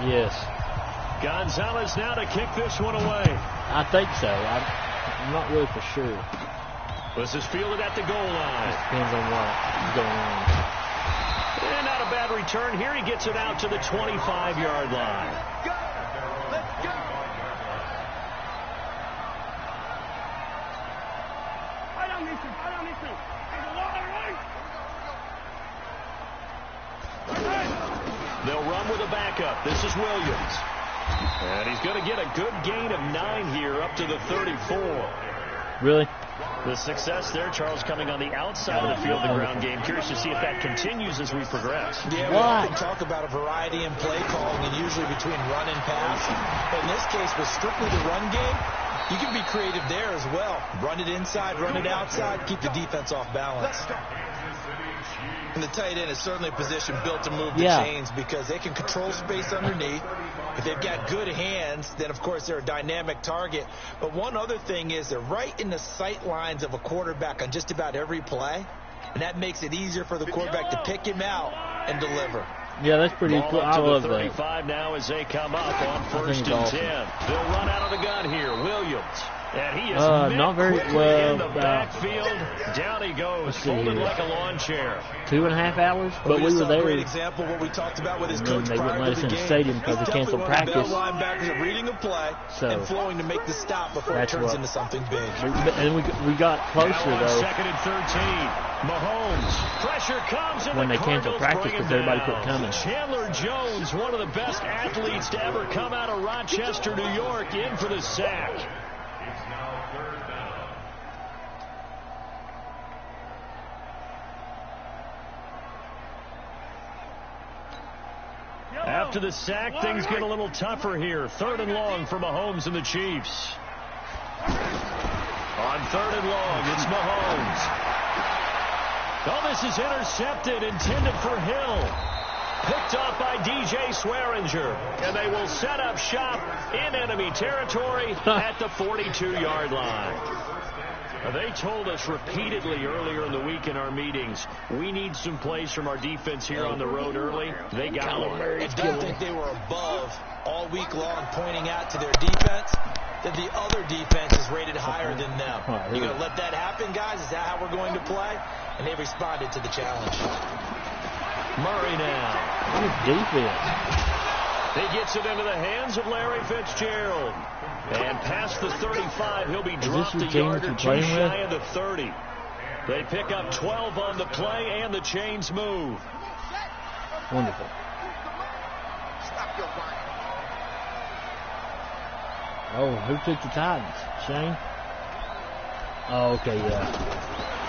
Yes. Gonzalez now to kick this one away. I think so. I'm not really for sure. This is fielded at the goal line. Depends on what's going on. And not a bad return here. He gets it out to the 25-yard line. Let's go. They'll run with a backup. This is Williams. And he's going to get a good gain of 9 here up to the 34. Really? The success there, Charles, coming on the outside of the field, the ground game. Curious to see if that continues as we progress. Yeah, we often talk about a variety in play calling and usually between run and pass. But in this case, with strictly the run game, you can be creative there as well. Run it inside, run it outside, keep the defense off balance. And the tight end is certainly a position built to move the chains because they can control space underneath. If they've got good hands, then, of course, they're a dynamic target. But one other thing is they're right in the sight lines of a quarterback on just about every play. And that makes it easier for the quarterback to pick him out and deliver. Yeah, that's pretty cool. I love that. 35 now as they come up on 1st and 10. They'll run out of the gun here. Williams. And he is not very well in the backfield. Down he goes, folded like a lawn chair. 2.5 hours, but we were there. Great example what we talked about with his coach they prior wouldn't let to us the in the game. stadium because they canceled practice. Linebackers are reading a play and flowing to make the stop before it turns into something big. And we got closer though. 2nd and 13. Mahomes. Pressure comes and when the they canceled practice because everybody quit coming. Chandler Jones, one of the best athletes to ever come out of Rochester, New York, in for the sack. After the sack, things get a little tougher here. 3rd and long for Mahomes and the Chiefs. On 3rd and long, it's Mahomes. Oh, this is intercepted, intended for Hill. Picked off by DJ Swearinger. And they will set up shop in enemy territory at the 42-yard line. They told us repeatedly earlier in the week in our meetings, we need some plays from our defense here on the road early. They got one. I don't think they were above all week long pointing out to their defense that the other defense is rated higher than them. You're going to let that happen, guys? Is that how we're going to play? And they responded to the challenge. Murray now. Good defense. He gets it into the hands of Larry Fitzgerald. And past the 35, he'll be dropped a yard or two shy of the 30. They pick up 12 on the play, and the chains move. Wonderful. Oh, who took the Titans? Shane? Oh, okay, yeah.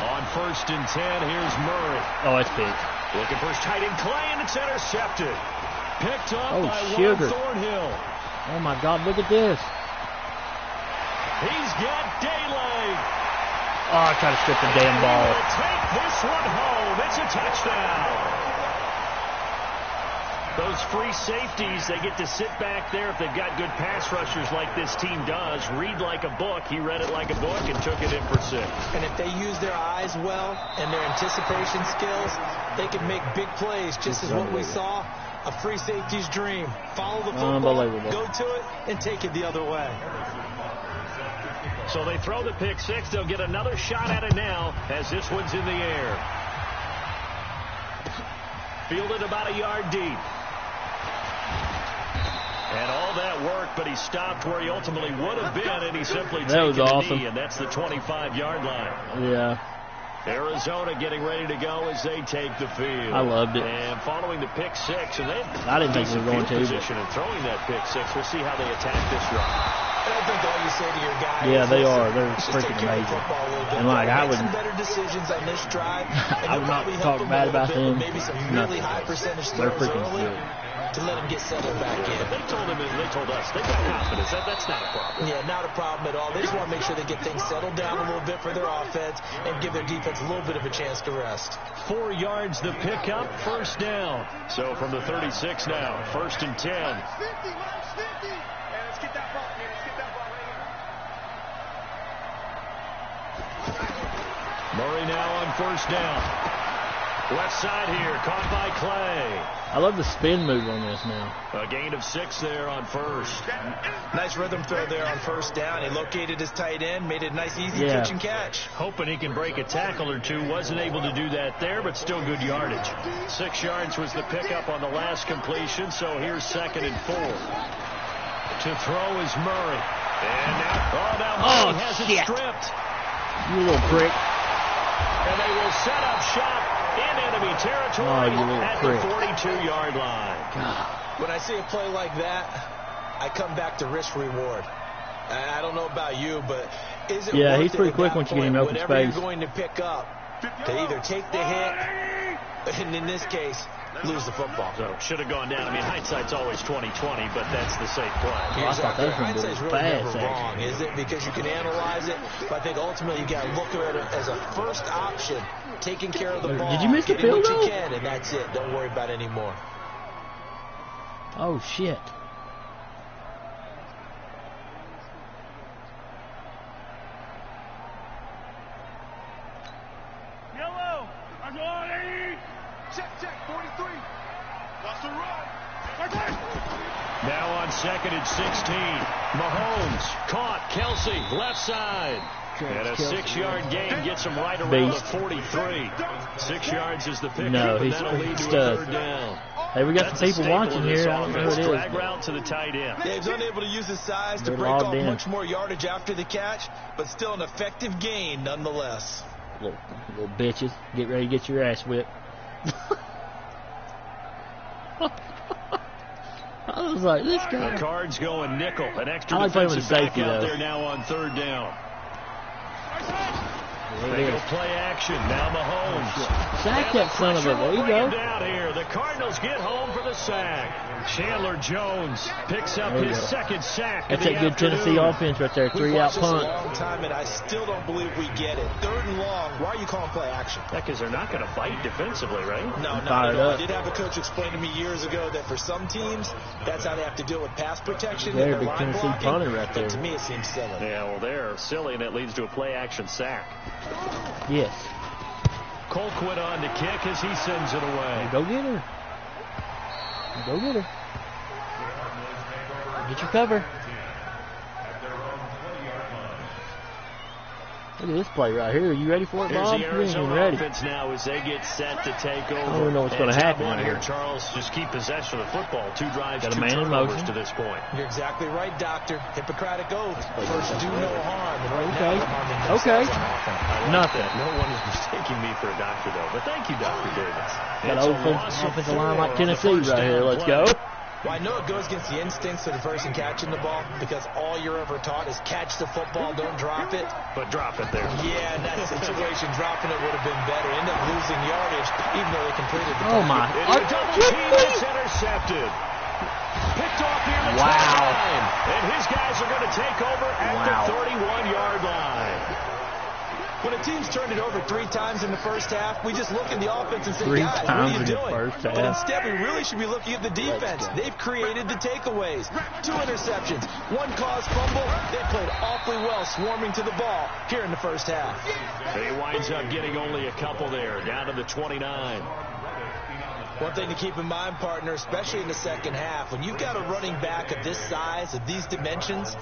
On 1st and 10, here's Murray. Oh, it's big. Looking for his tight end Clay, and it's intercepted. Picked up by Juan Thornhill. Oh, my God, look at this. He's got daylight. Oh, I tried to strip the damn ball. He will take this one home. It's a touchdown. Those free safeties, they get to sit back there if they've got good pass rushers like this team does. Read like a book. He read it like a book and took it in for 6. And if they use their eyes well and their anticipation skills, they can make big plays, just as what we saw. A free safety's dream. Follow the football, go to it, and take it the other way. So they throw the pick 6. They'll get another shot at it now as this one's in the air. Fielded about a yard deep. And all that work, but he stopped where he ultimately would have been, and he simply taken the knee, and that's the 25-yard line. Yeah. Arizona getting ready to go as they take the field. I loved it. And following the pick 6, and I didn't think they were going to. Position and throwing that pick 6. We'll see how they attack this run. I don't think all you say to your guys. Yeah, they are. They're freaking amazing. And like I would, some better decisions on this drive. I would not talk bad about them. Maybe some really high percentage throws early to let them get settled back in. But they told us they got confidence. That's not a problem. Yeah, not a problem at all. They just want to make sure they get things settled down a little bit for their offense and give their defense a little bit of a chance to rest. 4 yards the pickup, 1st down. So from the 36 now, 1st and 10. Murray now on 1st down. Left side here, caught by Clay. I love the spin move on this now. A gain of 6 there on first. Nice rhythm throw there on first down. He located his tight end, made it a nice, easy catch and catch. Hoping he can break a tackle or two. Wasn't able to do that there, but still good yardage. 6 yards was the pickup on the last completion, so here's 2nd and 4. To throw is Murray. And now Murray has it stripped. You little prick. And they will set up shop in enemy territory at the 42-yard line. God. When I see a play like that, I come back to risk reward. I don't know about you, but is it worth he's pretty it quick once you get him open whatever space. you're going to pick up to either take the hit, and in this case, lose the football. So should have gone down. I mean, hindsight's always 20/20, but that's the safe play. I thought that was Hindsight's really fast, never wrong, is it? Because you can analyze it, but I think ultimately you got to look at it as a first option, taking care of the ball. Did you miss the getting field what goal? you can, and that's it. Don't worry about it anymore. Oh, shit. Yellow. I'm going. Check, 43. Lost the run. Now on 2nd and 16. Mahomes caught. Kelsey left side. And a 6-yard gain gets him right around the 43. 6 yards is the pickup, No, and he's that'll lead to a stud. 3rd down. Hey, we got That's some a people staple watching of this here. I don't know who offense. it is. Drag route to the tight end. Yeah, he's unable to use his size to They're break logged off in. much more yardage after the catch, but still an effective gain nonetheless. Little bitches. Get ready to get your ass whipped. I was like, this guy. The Cards going nickel. An extra I like playing with defensive back safety, out though. there now on 3rd down. There They it go is. play action. Now Mahomes. Sack that son of a. There you Bring go. him down here. The Cardinals get home for the sack. Chandler Jones picks up There you his go. 2nd sack That's of the that good Tennessee afternoon. offense right there. We've 3-out watched this a punt. long time, and I still don't believe we get it. 3rd and long. Why are you calling play action? Yeah, because they're not going to bite defensively, right? No, not Fired at all. up. I did have a coach explain to me years ago that for some teams, that's how they have to deal with pass protection. Very and their big line Tennessee blocking. punter right there. But to me, it seems silly. Yeah, well, they're silly, and it leads to a play-action sack. Yes. Colquitt on to kick as he sends it away. Go get her. Go get her. Get your cover. Look at this play right here. Are you ready for it, Here's Bob? the You ain't even Arizona ready. offense now as they get set to take over. I don't even know what's gonna And happen job one right here, here. Charles. Just keep possession of the football. 2 drives, Got a 2 man in turnovers motion. to this point. You're exactly right, Doctor. Hippocratic oath. First, do no harm. And right Okay. now, they're harming Okay. themselves on offense. I like Nothing. that. No one is mistaking me for a doctor, though. But thank you, Dr. Davis. Got It's an a loss of offensive 4 line like on the Tennessee first right here. down Let's play. go. Well, I know it goes against the instincts of the person catching the ball because all you're ever taught is catch the football, don't drop it. But drop it there. Yeah, in that situation, dropping it would have been better. End up losing yardage, even though they completed the Oh, pass. my. It's a double team. It's intercepted. Picked off near the Wow. 29. And his guys are going to take over at Wow. the 31-yard line. When a team's turned it over 3 times in the first half, we just look at the offense and say, 3 guys, what are times you in the doing? first But half. instead, we really should be looking at the defense. They've created the takeaways. 2 interceptions, 1 caused fumble. They played awfully well swarming to the ball here in the first half. He winds up getting only a couple there, down to the 29. One thing to keep in mind, partner, especially in the second half, when you've got a running back of this size, of these dimensions,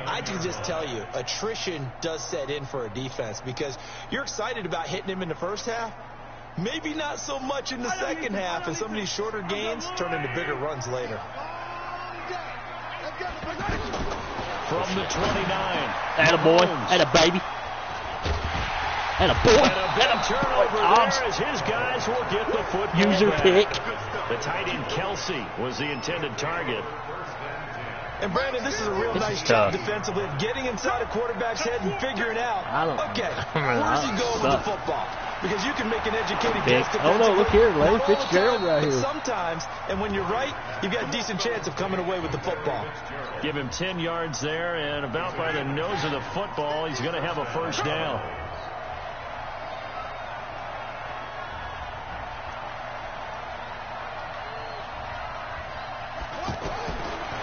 I can just tell you, attrition does set in for a defense because you're excited about hitting him in the first half. Maybe not so much in the second half, and some of these shorter gains turn into bigger runs later. From the 29. Atta boy. Mahomes. Atta baby. Atta boy. And a big turnover Arms. there as his guys will get the football User back. pick. The tight end Kelsey was the intended target. And, Brandon, this is a real This nice is job tough. defensively of getting inside a quarterback's head and figuring out, I don't- okay, man, where's he that going with the sucks. football? Because you can make an educated Big. guess Oh, no, look here, Larry Not all the Fitzgerald time, right but here. sometimes, and when you're right, you've got a decent chance of coming away with the football. Give him 10 yards there, and about by the nose of the football, he's going to have a first down.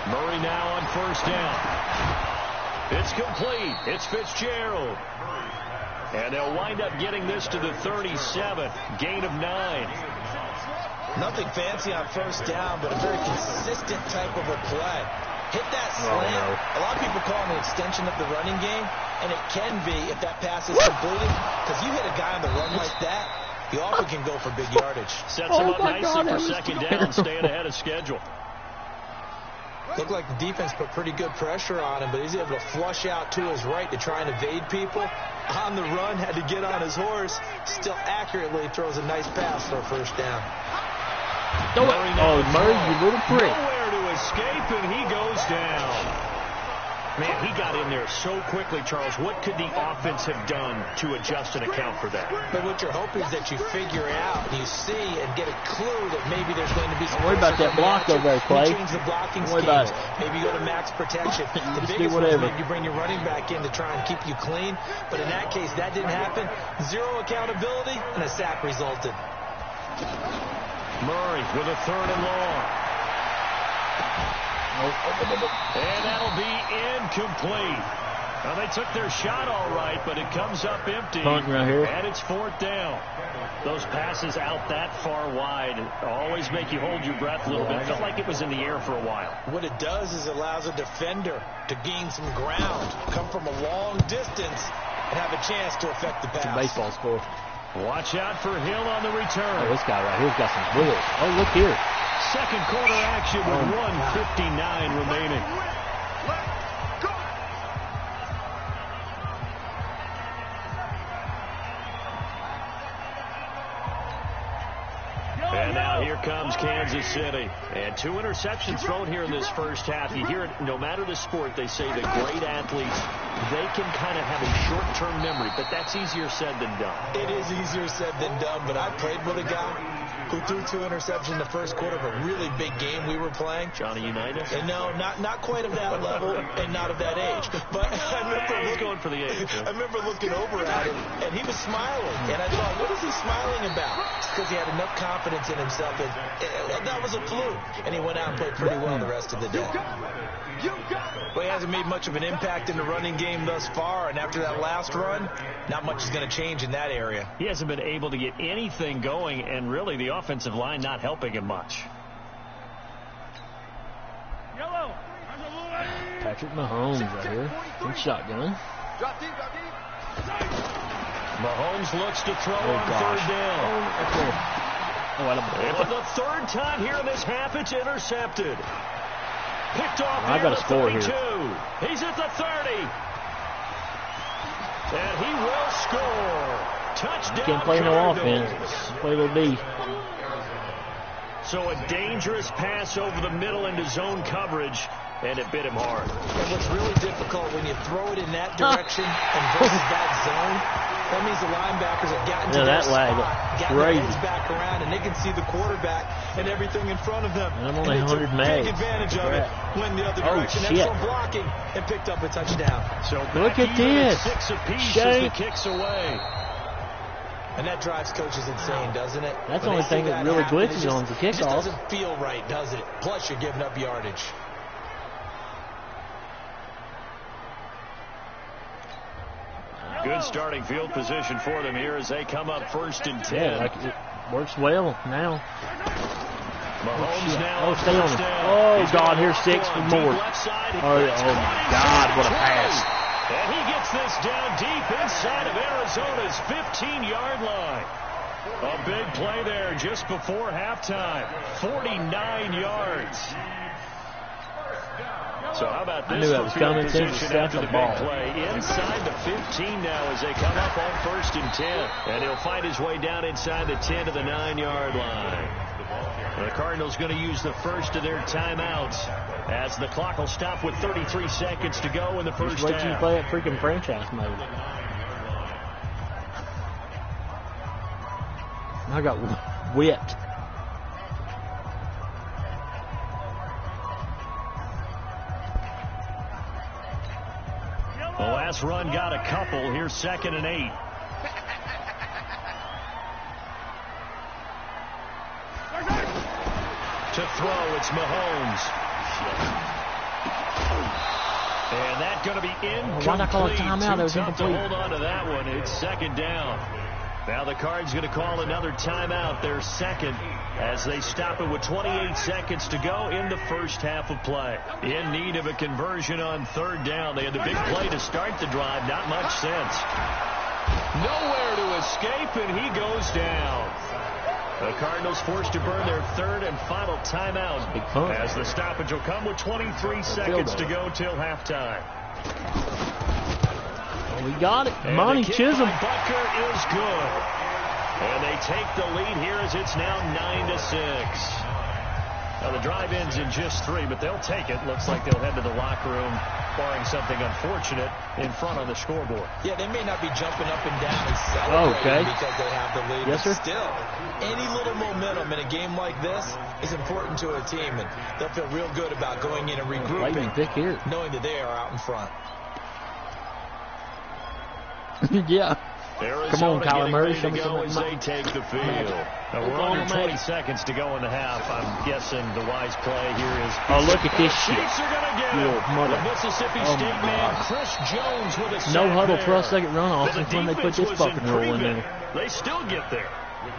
Murray now on first down. It's complete. It's Fitzgerald. And they'll wind up getting this to the 37th, gain of 9. Nothing fancy on first down, but a very consistent type of a play. Hit that slant. A lot of people call it an extension of the running game, and it can be if that pass is completed, because you hit a guy on the run like that, you often can go for big yardage. Sets him up nicely for second down, staying ahead of schedule. Looked like the defense put pretty good pressure on him, but he's able to flush out to his right to try and evade people. On the run, had to get on his horse. Still accurately throws a nice pass for a first down. Murray, you little prick. Nowhere to escape, and he goes down. Man, he got in there so quickly, Charles. What could the offense have done to adjust and account for that? But what you're hoping is that you figure out, you see, and get a clue that maybe there's going to be some. Don't worry about that block over there, Clay. You change the blocking Don't worry about it. Maybe you go to max protection. The Just biggest do whatever. one is maybe you bring your running back in to try and keep you clean. But in that case, that didn't happen. Zero accountability, and a sack resulted. Murray with a 3rd and long. And that'll be incomplete. Now, they took their shot all right, but it comes up empty. Punt right here. And it's 4th down. Those passes out that far wide always make you hold your breath a little bit. It felt like it was in the air for a while. What it does is allows a defender to gain some ground, come from a long distance, and have a chance to affect the pass. It's a baseball score. Watch out for Hill on the return. Oh, this guy right here's got some wheels. Oh, look here. Second quarter action with 1:59 remaining. And now here comes Kansas City. And 2 interceptions thrown here in this first half. You hear it, no matter the sport, they say that great athletes, they can kind of have a short-term memory, but that's easier said than done. It is easier said than done, but I played with a guy who threw 2 interceptions in the first quarter of a really big game we were playing. Johnny Unitas? And no, not quite of that level and not of that age. But I remember He's going for the age. I remember looking over at him, and he was smiling. And I thought, what is he smiling about? It's because he had enough confidence in himself. And that was a fluke. And he went out and played pretty well the rest of the day. Well, he hasn't made much of an impact in the running game thus far. And after that last run, not much is going to change in that area. He hasn't been able to get anything going, and really the offensive line not helping him much. Patrick Mahomes right here. Good shotgun. Mahomes looks to throw on 3rd down. And for the 3rd time here in this half, it's intercepted. Picked off I got a score here. He's at the 30. And he will score. Touchdown. Can't play no offense. Play a little D. So a dangerous pass over the middle into zone coverage, and it bit him hard. And what's really difficult when you throw it in that direction and versus that zone, that means the linebackers have gotten to their spot, gotten their heads back around, and they can see the quarterback and everything in front of them. And I'm only 100 meg. Take advantage of it, went the other direction, excellent blocking, and picked up a touchdown. So look at this. 6 apiece as the kicks away. And that drives coaches insane, doesn't it? That's the only thing that really glitches on the kickoff. It just doesn't feel right, does it? Plus, you're giving up yardage. Good starting field position for them here as they come up 1st and 10. Yeah, like it works well now. Mahomes now. Oh, stay on him. Oh, God, here's 6 for more. Oh, God, what a pass. And he gets this down deep inside of Arizona's 15-yard line. A big play there just before halftime. 49 yards. So how about this? I knew that was coming since the snap of the ball. Play inside the 15 now as they come up on 1st and 10. And he'll find his way down inside the 10 to the 9-yard line. The Cardinals going to use the first of their timeouts as the clock will stop with 33 seconds to go in the first half. Wait till you play that freaking franchise mode. I got whipped. The last run got a couple. Here's 2nd and 8. To throw, it's Mahomes. And that's going to be incomplete. Why not call a timeout? That was Too tough to incomplete. hold on to that one. It's second down. Now the Cards going to call another timeout, their second, as they stop it with 28 seconds to go in the first half of play. In need of a conversion on third down. They had the big play to start the drive. Not much sense. Nowhere to escape, and he goes down. The Cardinals forced to burn their third and final timeout as the stoppage will come with 23 seconds to go till halftime. We got it. And Monty the kick Chisholm. by Butker is good. And they take the lead here as it's now 9-6. Now the drive ends in just 3, but they'll take it. Looks like they'll head to the locker room, barring something unfortunate in front on the scoreboard. Yeah, they may not be jumping up and down and celebrating because they have the lead. Yes, but sir. Still, any little momentum in a game like this is important to a team, and they'll feel real good about going in and regrouping, knowing that they are out in front. Yeah. Arizona Come on, Kyler Murray. Show me go as some they take the field. Now we're under 20 seconds to go in the half. I'm guessing the wise play here is. Oh, look at this shit. Chiefs are going to get Your mother. The Mississippi State man, Chris Jones, with a sack No huddle, there. 12-second runoffs But the when they put this defense was fucking rule in improving. there. They still get there.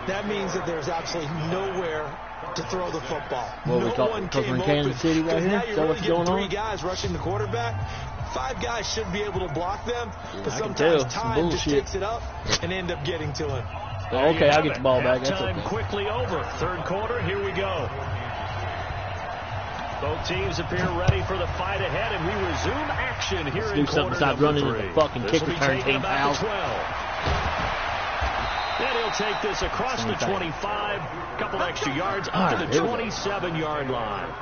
That means that there's absolutely nowhere to throw the football. What, we no talking one because we're in came Kansas City right open, here? now Is you're that really what's going getting 3 on? guys rushing the quarterback. 5 guys should be able to block them, but I can sometimes tell. Some time just bullshit. takes it up and end up getting to him. Oh, okay, I'll get the ball back. That's Halftime okay. quickly over. Third quarter, here we go. Both teams appear ready for the fight ahead, and we resume action here in Do something quarter besides number running 3. into the fucking This kick will be return taken team, about pal. the 12. Then he'll take this across the 25, couple extra yards up to the 27-yard line.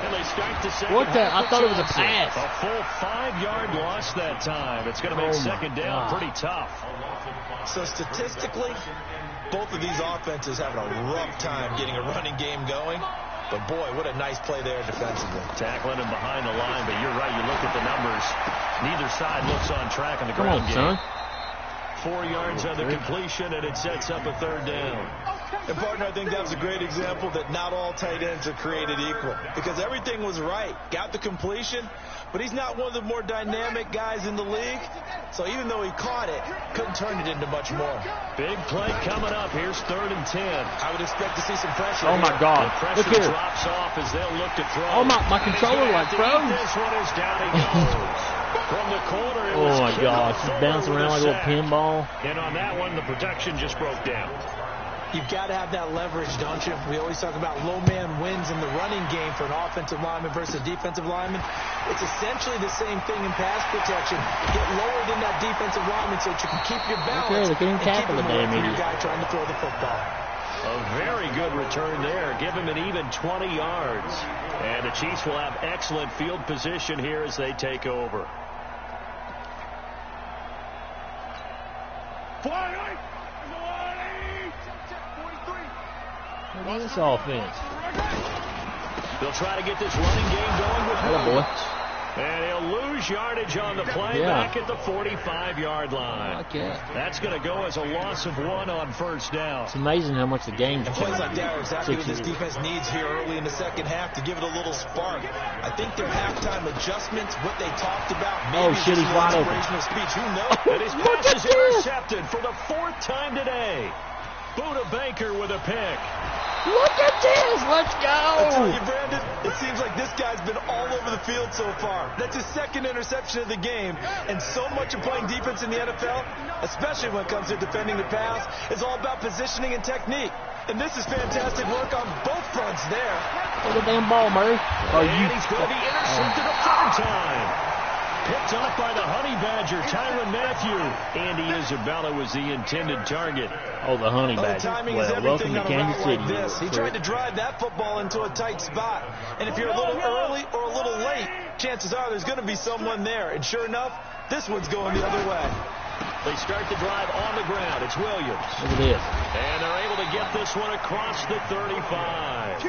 And they start the second. What the? I thought it was a Johnson. pass. A full 5-yard loss that time. It's going to make second down pretty tough. So statistically, both of these offenses having a rough time getting a running game going. But boy, what a nice play there defensively. Tackling him behind the line, but you're right. You look at the numbers. Neither side looks on track in the Come ground on, game. son. 4 yards on the completion, and it sets up a third down. And, partner, I think that was a great example that not all tight ends are created equal. Because everything was right. Got the completion, but he's not one of the more dynamic guys in the league. So even though he caught it, couldn't turn it into much more. Big play coming up. Here's 3rd and 10. I would expect to see some pressure. Oh, my here. God. The pressure Look here. drops off as they'll look to throw. Oh, my controller like froze. This one is down. He goes. From the corner, it was Oh, my Kenneth gosh. He's Fuller bouncing with around like a little sack. pinball. And on that one, the protection just broke down. You've got to have that leverage, don't you? We always talk about low man wins in the running game for an offensive lineman versus a defensive lineman. It's essentially the same thing in pass protection. Get lower than that defensive lineman so that you can keep your balance Okay, look at him and keep tackle him the away damn from your idiot. guy trying to throw the football. A very good return there. Give him an even 20 yards. And the Chiefs will have excellent field position here as they take over. Look at this offense. They'll try to get this running game going with Hello, boy. And he'll lose yardage on the play back at the 45-yard line. Okay. That's going to go as a loss of 1 on first down. It's amazing how much the game's And plays changed. like that are exactly what this defense needs here early in the second half to give it a little spark. I think their halftime adjustments, what they talked about, maybe Oh, shit, he's wide open. inspirational speech. Who knows? And his Look pass at is this. intercepted for the 4th time today. Buda Baker with a pick. Look at this. Let's I tell go. you, Brandon, it seems like this guy's been all over the field so far. That's his 2nd interception of the game. And so much of playing defense in the NFL, especially when it comes to defending the pass, is all about positioning and technique. And this is fantastic work on both fronts there. Look at the damn ball, Murray. Oh, And he's going to be intercepted a 3rd time. Picked off by the Honey Badger, Tyrann Mathieu. Andy Isabella was the intended target. Oh, the Honey Well, the Badger. timing is Well, welcome everything to on a Kansas route City. like this. He tried to drive that football into a tight spot. And if you're a little early or a little late, chances are there's going to be someone there. And sure enough, this one's going the other way. They start the drive on the ground. It's Williams. Look at this. And they're able to get this one across the 35.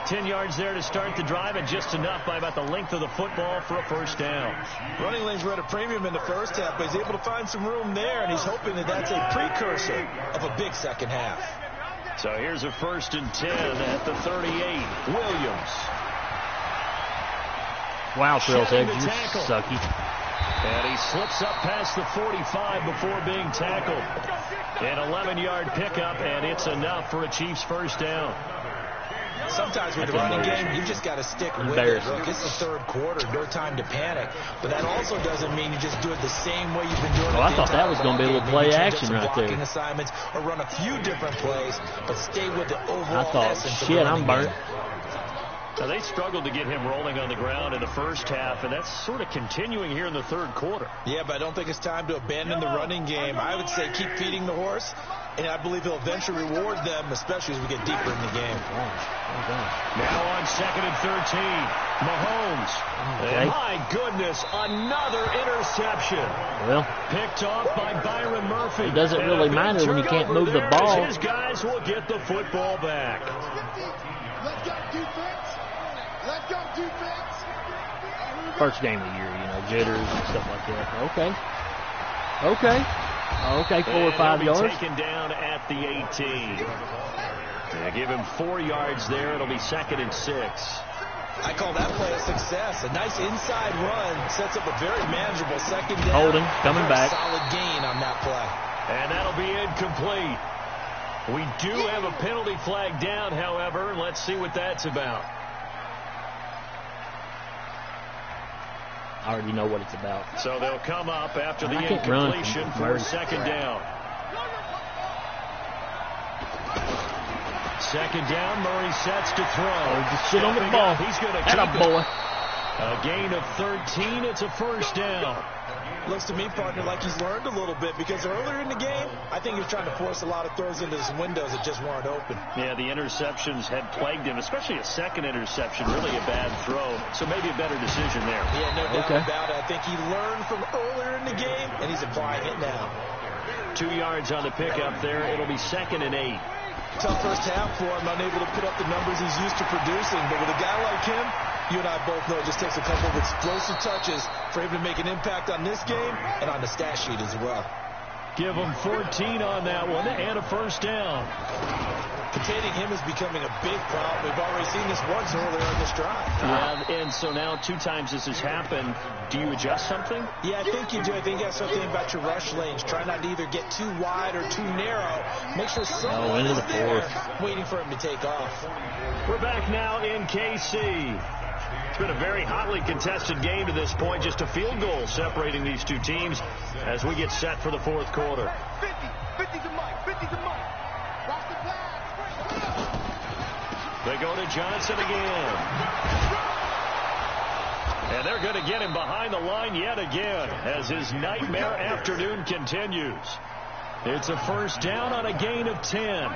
10 yards there to start the drive, and just enough by about the length of the football for a first down. Running lanes were at a premium in the first half, but he's able to find some room there, and he's hoping that that's a precursor of a big second half. So here's a 1st and 10 at the 38. Williams. Wow, Trailhead, you're sucky. And he slips up past the 45 before being tackled. An 11-yard pickup, and it's enough for a Chiefs first down. Sometimes with the running game, you just got to stick with it. Look, it's the third quarter, no time to panic. But that also doesn't mean you just do it the same way you've been doing it. I thought that was going to be a little play action right there. Assignments or run a few different plays, but stay with the overall essence of shit, I'm burnt. Now, they struggled to get him rolling on the ground in the first half, and that's sort of continuing here in the third quarter. Yeah, but I don't think it's time to abandon the running game. I would say keep feeding the horse, and I believe he'll eventually reward them, especially as we get deeper in the game. Now on 2nd and 13, Mahomes. And my goodness, another interception. Well, picked off by Byron Murphy. It doesn't really matter when you can't move the ball. His guys will get the football back. Let's go defense. Let's go defense. First game of the year, you know, jitters and stuff like that. Okay, 4 or 5 yards. Taken down at the 18. They give him 4 yards there. It'll be 2nd and 6. I call that play a success. A nice inside run sets up a very manageable second down. Holding, coming back. Solid gain on that play. And that'll be incomplete. We do have a penalty flag down, however. Let's see what that's about. I already know what it's about. So they'll come up after the incompletion for 2nd down. 2nd down, Murray sets to throw. Just sit on the ball. He's going to keep it. Boy. A gain of 13. It's a first down. Looks to me, partner, like he's learned a little bit, because earlier in the game, I think he was trying to force a lot of throws into some windows that just weren't open. Yeah, the interceptions had plagued him, especially a second interception, really a bad throw. So maybe a better decision there. Yeah, no doubt about it. I think he learned from earlier in the game, and he's applying it now. 2 yards on the pickup there. It'll be 2nd and 8. Tough first half for him, unable to put up the numbers he's used to producing. But with a guy like him, you and I both know it just takes a couple of explosive touches for him to make an impact on this game and on the stat sheet as well. Give him 14 on that one and a first down. Containing him is becoming a big problem. We've already seen this once earlier on this drive. Yeah, and so now 2 times this has happened. Do you adjust something? Yeah, I think you do. I think you have something about your rush lanes. Try not to either get too wide or too narrow. Make sure someone is there waiting for him to take off. We're back now in KC. It's been a very hotly contested game to this point. Just a field goal separating these two teams as we get set for the fourth quarter. 50 to Mike. Watch the pass. They go to Johnson again. And they're going to get him behind the line yet again as his nightmare afternoon continues. It's a first down on a gain of 10.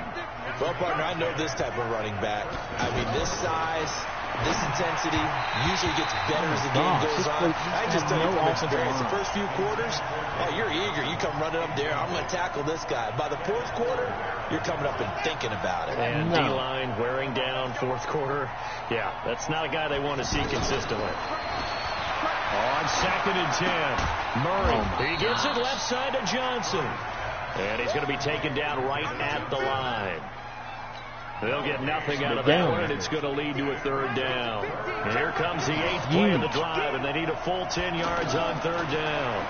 Well, partner, I know this type of running back. I mean, this size, this intensity usually gets better as the game goes on. I just tell you from experience, the first few quarters, oh, you're eager. You come running up there. I'm going to tackle this guy. By the fourth quarter, you're coming up and thinking about it. And D-line wearing down fourth quarter. Yeah, that's not a guy they want to see consistently. On 2nd and 10, Murray. He gets it left side to Johnson. And he's going to be taken down right at the line. They'll get nothing out of that one, and it's going to lead to a 3rd down. And here comes the 8th play of the drive, and they need a full 10 yards on 3rd down.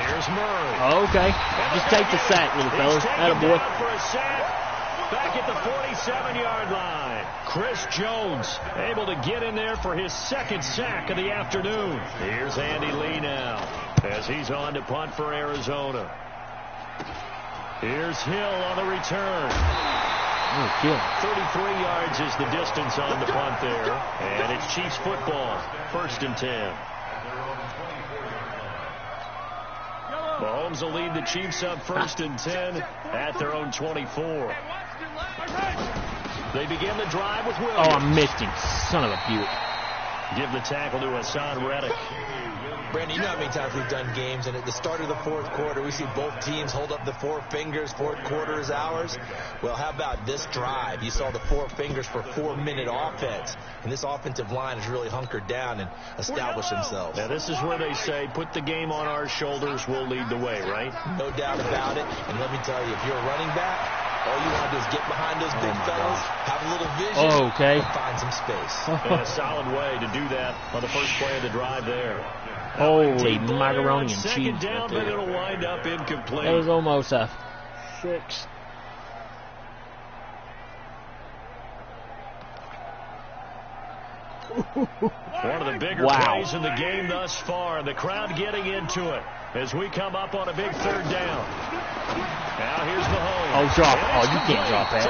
Here's Murray. Okay. Just take the sack, little fellas. Attaboy. For a sack. Back at the 47-yard line. Chris Jones able to get in there for his 2nd sack of the afternoon. Here's Andy Lee now as he's on to punt for Arizona. Here's Hill on the return. 33 yards is the distance on the punt there. And it's Chiefs football. 1st and 10. Mahomes will lead the Chiefs up 1st and 10 at their own 24. They begin the drive with Williams. Oh, I missed him. Son of a beaut. Give the tackle to Hassan Reddick. Brandon, you know how many times we've done games, and at the start of the fourth quarter, we see both teams hold up the four fingers, fourth quarter is ours. Well, how about this drive? You saw the four fingers for 4-minute offense, and this offensive line has really hunkered down and established themselves. Now, this is where they say, put the game on our shoulders, we'll lead the way, right? No doubt about it, and let me tell you, if you're a running back, all you want to do is get behind those big fellas, have a little vision, and find some space. And a solid way to do that on the first play of the drive there. Holy macaroni and cheese. Second down, but it'll wind up incomplete. It was almost a 6. One of the bigger plays in the game thus far. The crowd getting into it as we come up on a big third down. Now here's Mahomes. Oh, drop. Oh, you can't drop that.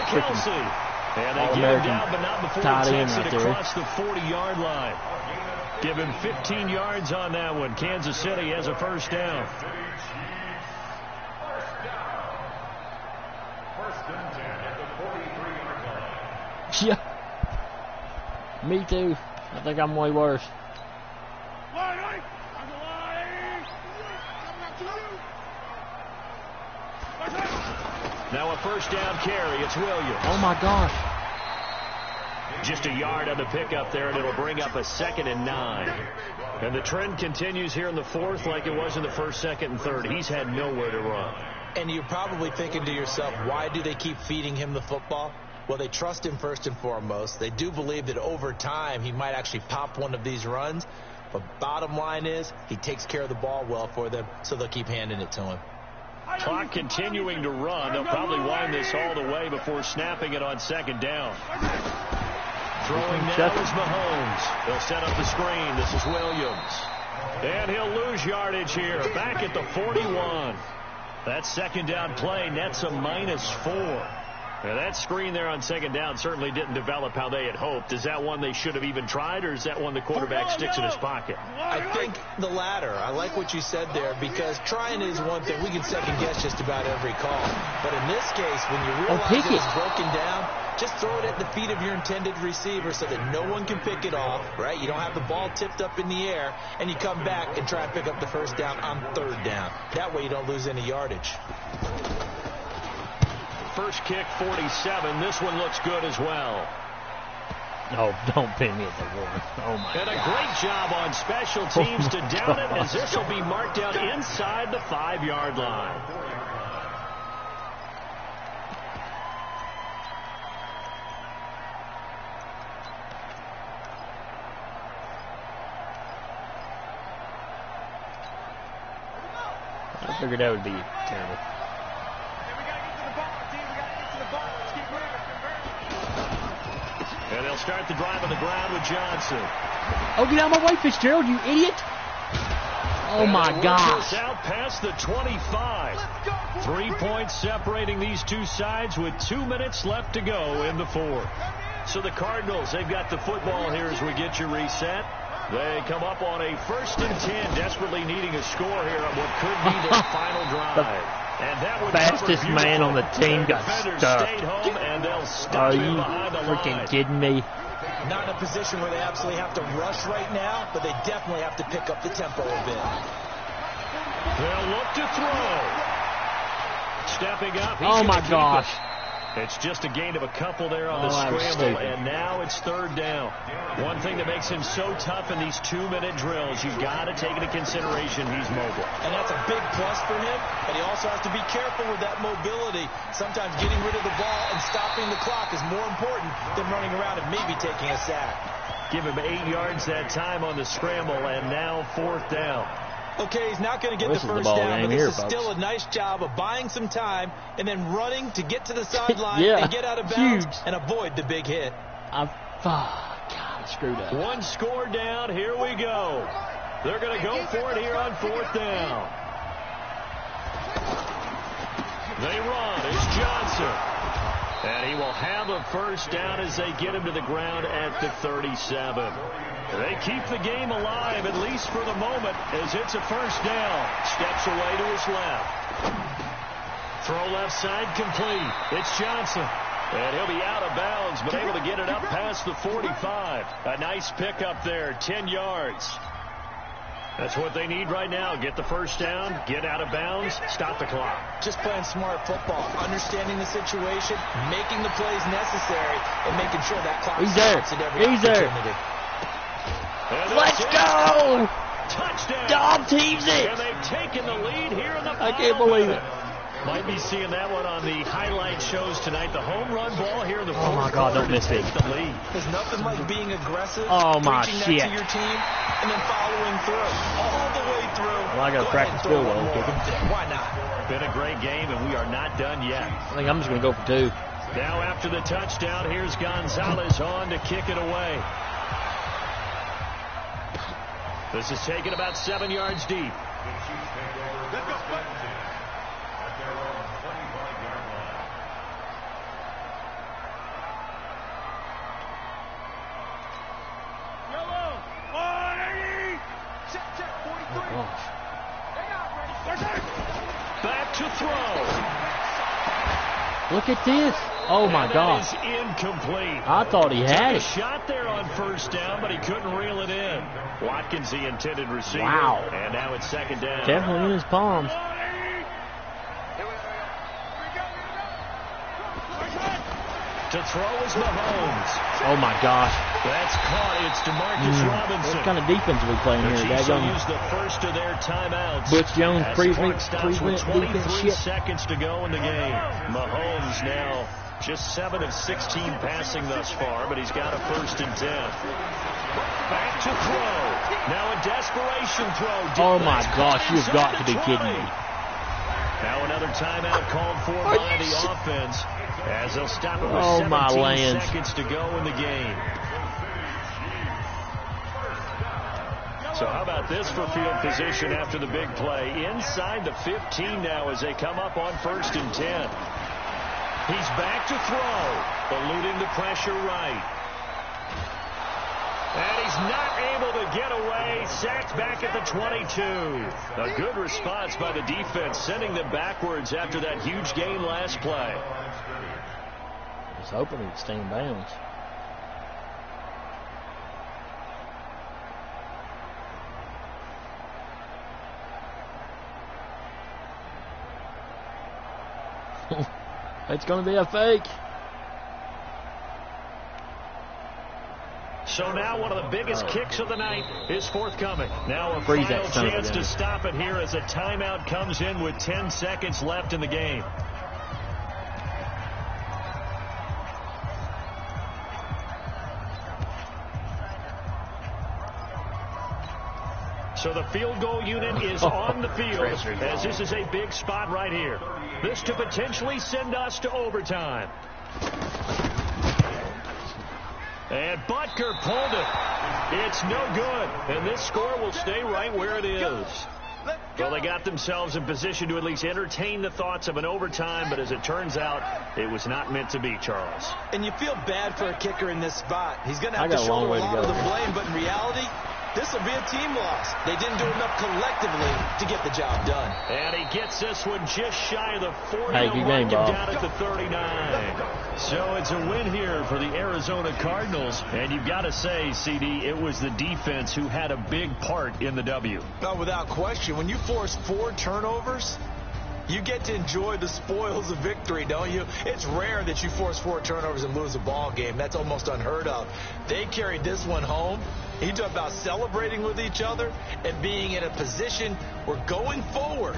And they get him down, but not before he takes it across the 40-yard line. Give him 15 yards on that one. Kansas City has a first down. Yeah. Me too. I think I'm way worse. Now a first down carry. It's Williams. Oh, my gosh. Just a yard on the pickup there, and it'll bring up a 2nd and 9. And the trend continues here in the fourth like it was in the first, second, and third. He's had nowhere to run. And you're probably thinking to yourself, why do they keep feeding him the football? Well, they trust him first and foremost. They do believe that over time he might actually pop one of these runs. But bottom line is he takes care of the ball well for them, so they'll keep handing it to him. Clock continuing to run. They'll probably wind this all the way before snapping it on second down. Throwing now is Mahomes. They'll set up the screen. This is Williams. And he'll lose yardage here. Back at the 41. That second down play nets a -4. Now, that screen there on second down certainly didn't develop how they had hoped. Is that one they should have even tried, or is that one the quarterback sticks in his pocket? I think the latter. I like what you said there, because trying is one thing. We can second-guess just about every call. But in this case, when you realize it was broken down, just throw it at the feet of your intended receiver so that no one can pick it off, right? You don't have the ball tipped up in the air, and you come back and try and pick up the first down on third down. That way you don't lose any yardage. First kick, 47. This one looks good as well. Oh, don't pin me at the one. Oh, my God. And a great job on special teams to down it, as this will be marked down inside the 5-yard line. I figured that would be terrible. And they'll start the drive on the ground with Johnson. Oh, get out of my way, Fitzgerald, you idiot. Oh, my gosh. Out past the 25. 3 points separating these two sides with 2 minutes left to go in the fourth. So the Cardinals, they've got the football here as we get you reset. They come up on a 1st and 10, desperately needing a score here on what could be their final drive. And that would fastest man on the team got stuck. Home, and they'll Are you freaking kidding me? Not in a position where they absolutely have to rush right now, but they definitely have to pick up the tempo a bit. They'll look to throw. Stepping up. Oh, my gosh. It's just a gain of a couple there on the scramble, and now it's third down. One thing that makes him so tough in these 2-minute drills, you've got to take into consideration he's mobile. And that's a big plus for him, but he also has to be careful with that mobility. Sometimes getting rid of the ball and stopping the clock is more important than running around and maybe taking a sack. Give him 8 yards that time on the scramble, and now 4th down. Okay, he's not going to get the first down, but this is still a nice job of buying some time and then running to get to the sideline and get out of bounds and avoid the big hit. God, I screwed up. One score down. Here we go. They're going to go for it here on 4th down. They run. It's Johnson. And he will have a first down as they get him to the ground at the 37. They keep the game alive, at least for the moment, as it's a first down. Steps away to his left. Throw left side complete. It's Johnson. And he'll be out of bounds, but able to get it up past the 45. A nice pickup there, 10 yards. That's what they need right now. Get the first down, get out of bounds, stop the clock. Just playing smart football, understanding the situation, making the plays necessary, and making sure that clock stops at every opportunity. Let's go! Touchdown! Dog teams it! And they've taken the lead here in the I can't believe it. Might be seeing that one on the highlight shows tonight. The home run ball here in the fourth Oh my God, don't miss it. the lead. There's nothing like being aggressive, Oh my preaching shit. that to your team, and then following through, all the way through. Well, I got to practice field goal kicking. Why not? Been a great game, and we are not done yet. I think I'm just going to go for 2. Now after the touchdown, here's Gonzalez on to kick it away. This is taken about 7 yards deep. Back to throw. Look at this. Oh, my That gosh. is incomplete. I thought he had A it. shot there on first down, but he couldn't reel it in. Watkins, the intended receiver. Wow. And now it's second down. Definitely in his palms. To throw is Mahomes. Oh, my gosh. That's caught. It's DeMarcus Robinson. What kind of defense are we playing The here? Chiefs will Daggone use the first of their timeouts. Butch Jones, As prevent clock stops with defense 23 shit. seconds to go in the game. Mahomes now just 7 of 16 passing thus far, but he's got a 1st and 10. Back to throw. Now a desperation throw. Oh, my gosh. You've got to be kidding me. Now another timeout called for by the offense as they'll stop it with Oh, my 17 lands. seconds to go in the game. So how about this for field position after the big play? Inside the 15 now as they come up on 1st and 10. He's back to throw, eluding the pressure right. And he's not able to get away. Sacked back at the 22. A good response by the defense, sending them backwards after that huge gain last play. I was hoping he'd stay in bounds. It's going to be a fake. So now one of the biggest kicks of the night is forthcoming. Now a Freeze final that son of a chance gun. to stop it here as a timeout comes in with 10 seconds left in the game. So the field goal unit is on the field as this is a big spot right here. This to potentially send us to overtime. And Butker pulled it. It's no good. And this score will stay right where it is. Well, they got themselves in position to at least entertain the thoughts of an overtime, but as it turns out, it was not meant to be, Charles. And you feel bad for a kicker in this spot. He's going to have to got a shoulder long way a to lot go. of the blame, but in reality, this will be a team loss. They didn't do enough collectively to get the job done. And he gets this one just shy of the 40. Hey, good game, Bob. Bob. Down at the 39. So it's a win here for the Arizona Cardinals. And you've got to say, CD, it was the defense who had a big part in the W. No, without question. When you force 4 turnovers, you get to enjoy the spoils of victory, don't you? It's rare that you force 4 turnovers and lose a ball game. That's almost unheard of. They carried this one home. You talk about celebrating with each other and being in a position where going forward,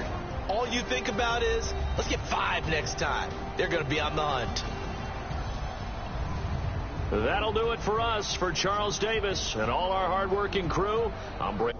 all you think about is, let's get 5 next time. They're going to be on the hunt. That'll do it for us. For Charles Davis and all our hardworking crew, I'm Brady.